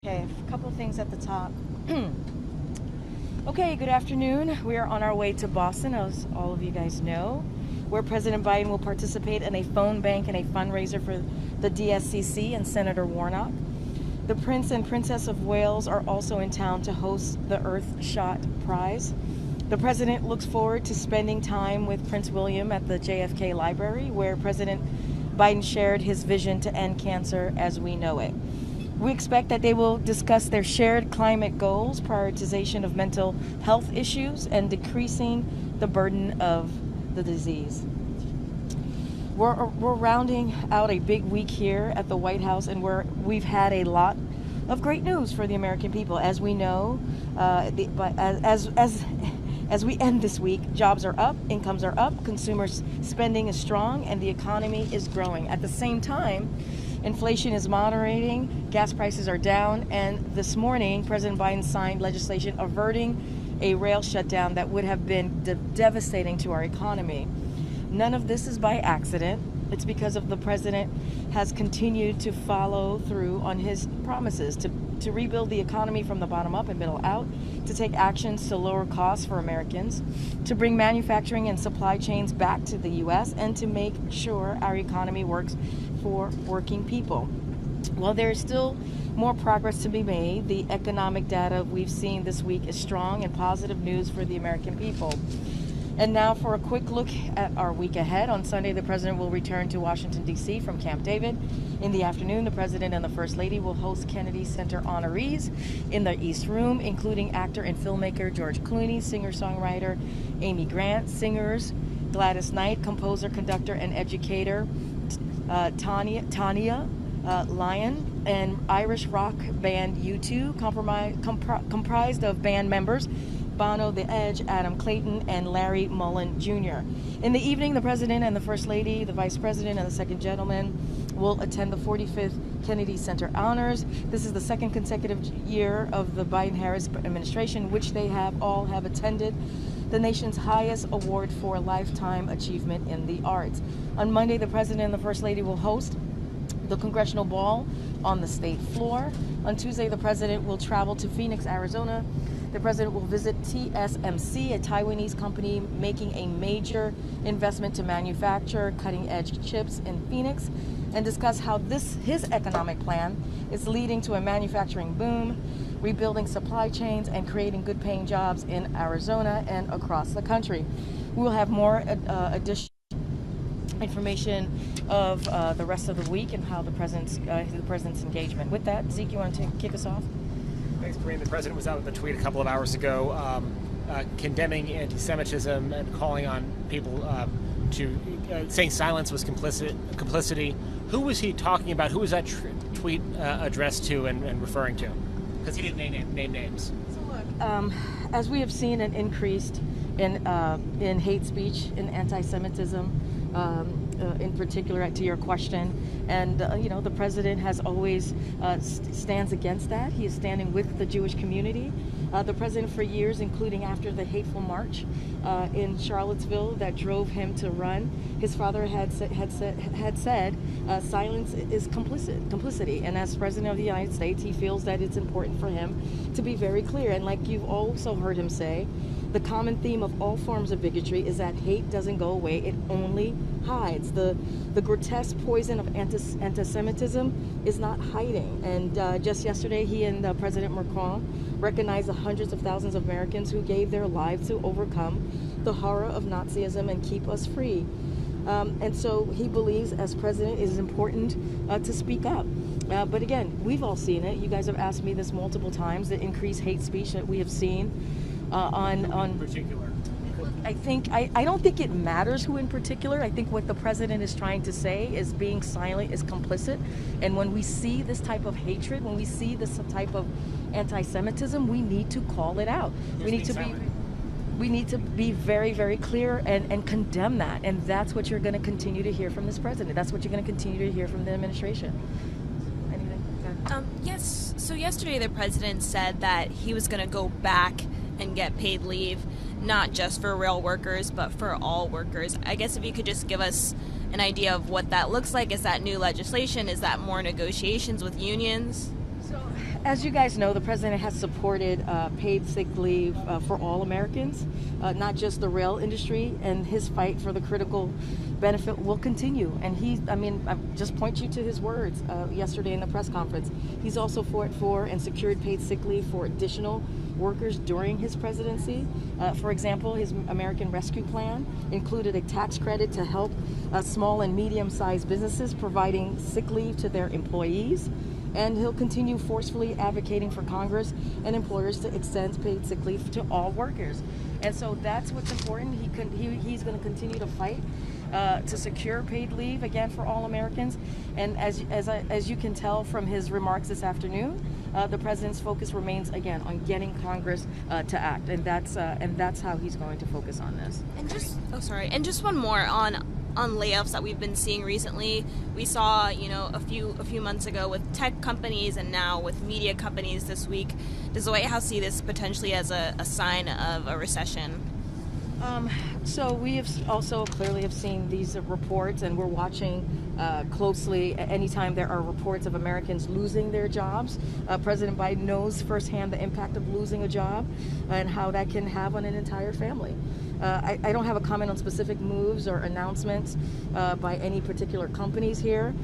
Okay, a couple of things at the top. Okay, good afternoon. We are on our way to Boston, as all of you guys know, where President Biden will participate in a phone bank and a fundraiser for the DSCC and Senator Warnock. The Prince and Princess of Wales are also in town to host the Earthshot Prize. The President looks forward to spending time with Prince William at the JFK Library, where President Biden shared his vision to end cancer as we know it. We expect that they will discuss their shared climate goals, prioritization of mental health issues, and decreasing the burden of the disease. We're rounding out a big week here at the White House, and we've had a lot of great news for the American people. As we know, as we end this week, jobs are up, incomes are up, consumer spending is strong, and the economy is growing. At the same time, inflation is moderating, gas prices are down, and this morning, President Biden signed legislation averting a rail shutdown that would have been devastating to our economy. None of this is by accident. It's because of the president has continued to follow through on his promises to rebuild the economy from the bottom up and middle out, to take actions to lower costs for Americans, to bring manufacturing and supply chains back to the U.S., and to make sure our economy works for working people. While there is still more progress to be made, the economic data we've seen this week is strong and positive news for the American people. And now for a quick look at our week ahead. On Sunday, the president will return to Washington, D.C. from Camp David. In the afternoon, the president and the first lady will host Kennedy Center honorees in the East Room, including actor and filmmaker George Clooney, singer-songwriter Amy Grant, singers Gladys Knight, composer, conductor, and educator Tanya Lyon, and Irish rock band U2, comprised of band members Bono, The Edge, Adam Clayton, and Larry Mullen Jr. In the evening, the president and the first lady, the vice president and the second gentleman will attend the 45th Kennedy Center honors. This is the second consecutive year of the Biden-Harris administration, which they all have attended the nation's highest award for lifetime achievement in the arts. On Monday, the president and the first lady will host the congressional ball on the state floor. On Tuesday, the president will travel to Phoenix, Arizona. The president will visit TSMC, a Taiwanese company making a major investment to manufacture cutting-edge chips in Phoenix, and discuss how his economic plan is leading to a manufacturing boom, rebuilding supply chains, and creating good-paying jobs in Arizona and across the country. We will have more additional information of the rest of the week and how the president's engagement. With that, Zeke, you want to kick us off? Thanks, Karine. The president was out with a tweet a couple of hours ago condemning anti-Semitism and calling on people to saying silence was complicity. Who was he talking about? Who was that tweet addressed to and referring to? Because he didn't name names. So look, as we have seen an increase in hate speech, in anti-Semitism, in particular, to your question, and the president has always stands against that. He is standing with the Jewish community. The president, for years, including after the hateful march in Charlottesville that drove him to run, his father had said silence is complicity. And as president of the United States, he feels that it's important for him to be very clear. And like you've also heard him say, the common theme of all forms of bigotry is that hate doesn't go away; it only hides. The grotesque poison of anti-Semitism is not hiding. And just yesterday, he and President Macron recognized the hundreds of thousands of Americans who gave their lives to overcome the horror of Nazism and keep us free. And so he believes, as president, it is important to speak up. But again, we've all seen it. You guys have asked me this multiple times, the increased hate speech that we have seen in particular. I don't think it matters who in particular. I think what the president is trying to say is being silent is complicit. And when we see this type of hatred, when we see this type of anti-Semitism, we need to call it out. We need to be very, very clear and condemn that. And that's what you're going to continue to hear from this president. That's what you're going to continue to hear from the administration. Anything? Yes. So yesterday the president said that he was going to go back and get paid leave, not just for rail workers, but for all workers. I guess if you could just give us an idea of what that looks like. Is that new legislation? Is that more negotiations with unions? So As you guys know, the president has supported paid sick leave for all Americans, not just the rail industry, and his fight for the critical benefit will continue. And I just point you to his words yesterday in the press conference. He's also fought for and secured paid sick leave for additional workers during his presidency. For example, his American Rescue Plan included a tax credit to help small and medium-sized businesses providing sick leave to their employees. And he'll continue forcefully advocating for Congress and employers to extend paid sick leave to all workers. And so that's what's important. He's going to continue to fight to secure paid leave again for all Americans. And as you can tell from his remarks this afternoon, the president's focus remains again on getting Congress to act, and that's how he's going to focus on this. And just one more on layoffs that we've been seeing recently. We saw, a few months ago with tech companies, and now with media companies this week. Does the White House see this potentially as a sign of a recession? So we have also clearly have seen these reports, and we're watching closely anytime there are reports of Americans losing their jobs. President Biden knows firsthand the impact of losing a job and how that can have on an entire family. I don't have a comment on specific moves or announcements by any particular companies here,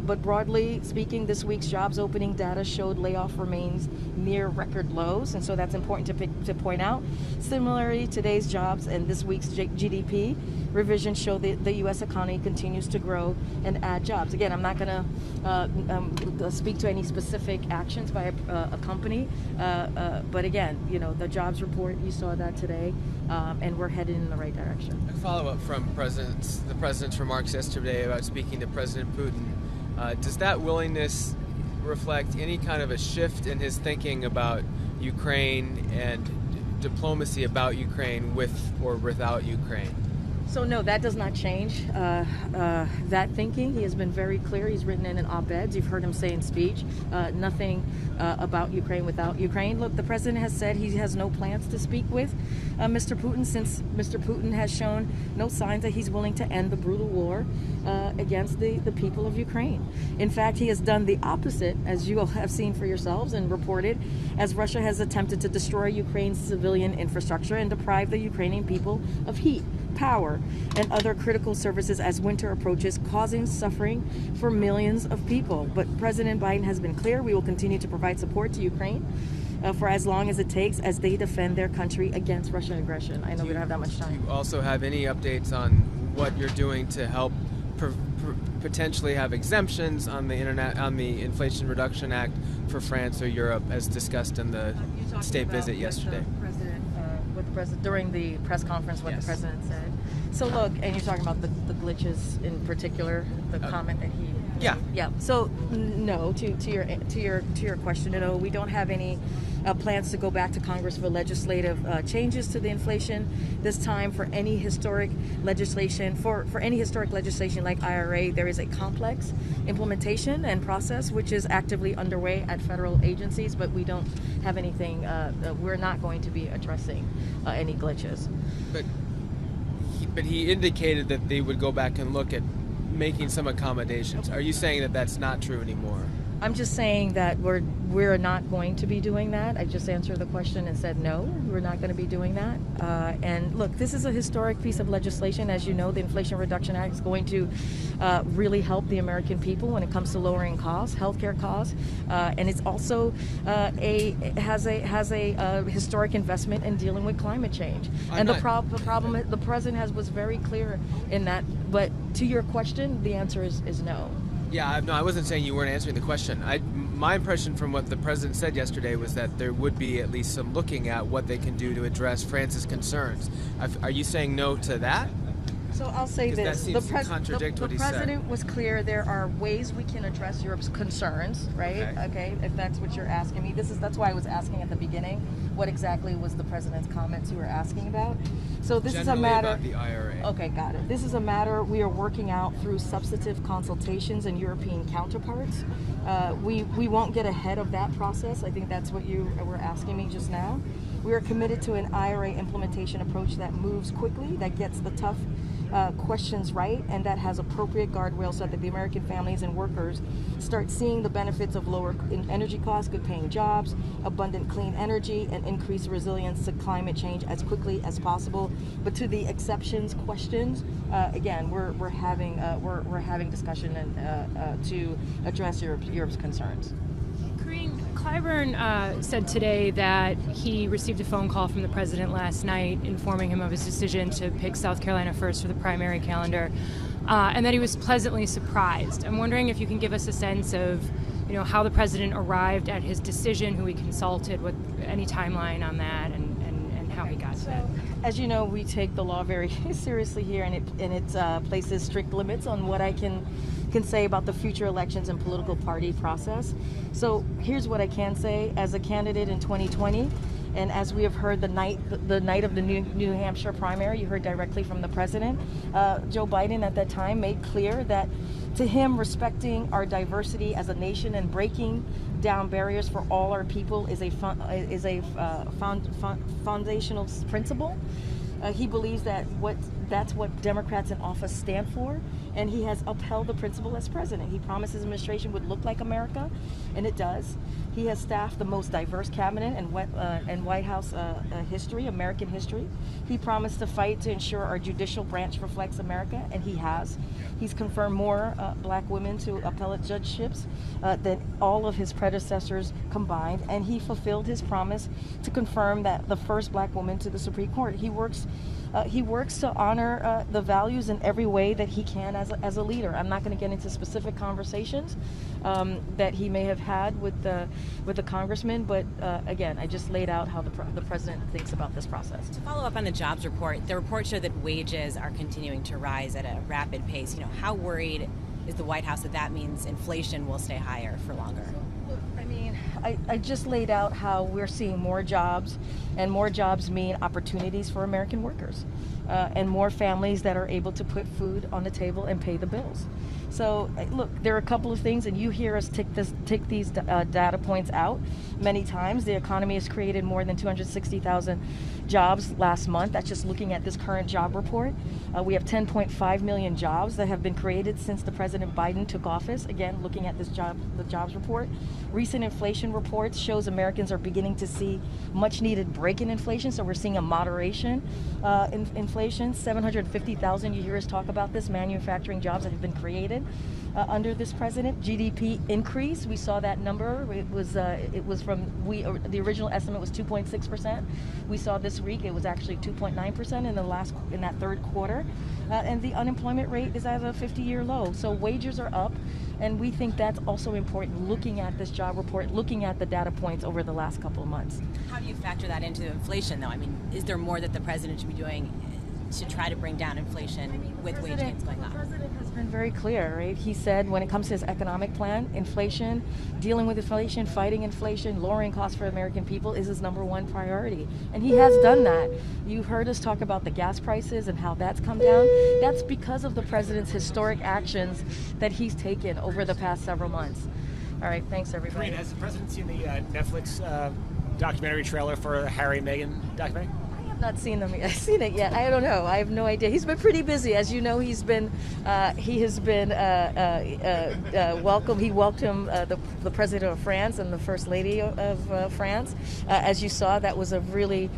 but broadly speaking, this week's jobs opening data showed layoff remains near record lows, and so that's important to point out. Similarly, today's jobs and this week's GDP revisions show that the U.S. economy continues to grow and add jobs. Again, I'm not going to speak to any specific actions by a company, but again, the jobs report, you saw that today, and we're headed in the right direction. A follow-up from the president's remarks yesterday about speaking to President Putin. Does that willingness reflect any kind of a shift in his thinking about Ukraine and diplomacy about Ukraine with or without Ukraine? So no, that does not change that thinking. He has been very clear. He's written in op-eds. You've heard him say in speech, nothing about Ukraine without Ukraine. Look, the president has said he has no plans to speak with Mr. Putin, since Mr. Putin has shown no signs that he's willing to end the brutal war against the people of Ukraine. In fact, he has done the opposite, as you all have seen for yourselves and reported, as Russia has attempted to destroy Ukraine's civilian infrastructure and deprive the Ukrainian people of heat, power, and other critical services as winter approaches, causing suffering for millions of people. But President Biden has been clear: we will continue to provide support to Ukraine for as long as it takes as they defend their country against Russian aggression. I know we don't have that much time. Do you also have any updates on what you're doing to help potentially have exemptions on the Inflation Reduction Act for France or Europe, as discussed in the state visit yesterday? During the press conference, what the president said. So look, and you're talking about the glitches in particular, the comment that he. Yeah. So no, to your question, no, we don't have any plans to go back to Congress for legislative changes to the inflation this time. For any historic legislation, for any historic legislation like IRA, there is a complex implementation and process which is actively underway at federal agencies, but we don't have anything. We're not going to be addressing any glitches. But he indicated that they would go back and look at making some accommodations. Are you saying that that's not true anymore? I'm just saying that we're not going to be doing that. I just answered the question and said no, we're not going to be doing that. And look, this is a historic piece of legislation. As you know, the Inflation Reduction Act is going to really help the American people when it comes to lowering costs, healthcare costs, and it's also has a historic investment in dealing with climate change. The president was very clear in that. But to your question, the answer is no. Yeah, no, I wasn't saying you weren't answering the question. My impression from what the president said yesterday was that there would be at least some looking at what they can do to address France's concerns. Are you saying no to that? So I'll say this: the president was clear. There are ways we can address Europe's concerns, right? Okay, if that's what you're asking me, that's why I was asking at the beginning. What exactly was the president's comments you were asking about? So this is a matter about the IRA. Okay, got it. This is a matter we are working out through substantive consultations and European counterparts. We won't get ahead of that process. I think that's what you were asking me just now. We are committed to an IRA implementation approach that moves quickly, that gets the tough questions right, and that has appropriate guardrails so that the American families and workers start seeing the benefits of lower energy costs, good paying jobs, abundant clean energy, and increased resilience to climate change as quickly as possible. But to the exceptions questions, again, we're having discussion and to address Europe's concerns. Karine, Clyburn said today that he received a phone call from the president last night informing him of his decision to pick South Carolina first for the primary calendar, and that he was pleasantly surprised. I'm wondering if you can give us a sense of, how the president arrived at his decision, who he consulted, with any timeline on that, and how he got to that. As you know, we take the law very seriously here, and it places strict limits on what I can say about the future elections and political party process. So here's what I can say. As a candidate in 2020, and as we have heard the night of the New Hampshire primary, you heard directly from the president, Joe Biden at that time made clear that to him, respecting our diversity as a nation and breaking down barriers for all our people is a foundational principle. He believes that that's what Democrats in office stand for, and he has upheld the principle as president. He promised his administration would look like America, and it does. He has staffed the most diverse cabinet and White House history, American history. He promised to fight to ensure our judicial branch reflects America, and he has. He's confirmed more black women to appellate judgeships than all of his predecessors combined, and he fulfilled his promise to confirm that the first black woman to the Supreme Court. He works to honor the values in every way that he can as a leader. I'm not going to get into specific conversations that he may have had with the congressman, but again, I just laid out how the president thinks about this process. To follow up on the jobs report, the report showed that wages are continuing to rise at a rapid pace. How worried is the White House that means inflation will stay higher for longer? Look, I just laid out how we're seeing more jobs, and more jobs mean opportunities for American workers, and more families that are able to put food on the table and pay the bills. So look, there are a couple of things, and you hear us take these data points out many times. The economy has created more than 260,000 jobs last month. That's just looking at this current job report. We have 10.5 million jobs that have been created since the President Biden took office. Again, looking at the jobs report. Recent inflation reports shows Americans are beginning to see much needed break in inflation. So we're seeing a moderation in inflation. 750,000, you hear us talk about this, manufacturing jobs that have been created under this president. GDP increase, we saw that number. It was from the original estimate was 2.6%. We saw this week it was actually 2.9% in that third quarter, and the unemployment rate is at a 50-year low. So wages are up, and we think that's also important. Looking at this job report, looking at the data points over the last couple of months. How do you factor that into inflation, though? Is there more that the president should be doing to try to bring down inflation with wage gains going up? The president has been very clear, right? He said when it comes to his economic plan, inflation, dealing with inflation, fighting inflation, lowering costs for American people is his number one priority. And he has done that. You heard us talk about the gas prices and how that's come down. That's because of the president's historic actions that he's taken over the past several months. All right, thanks everybody. Karine, has the president seen the Netflix documentary trailer for the Harry and Meghan documentary? Not seen it yet. I don't know. I have no idea. He's been pretty busy, as you know. He has been welcome. He welcomed the president of France and the first lady of France. As you saw, that was a really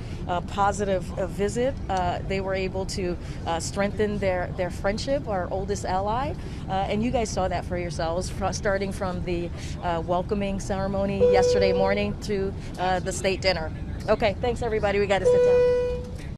positive visit. They were able to strengthen their friendship, our oldest ally, and you guys saw that for yourselves, starting from the welcoming ceremony yesterday morning to the state dinner. Okay, thanks everybody. We got to sit down.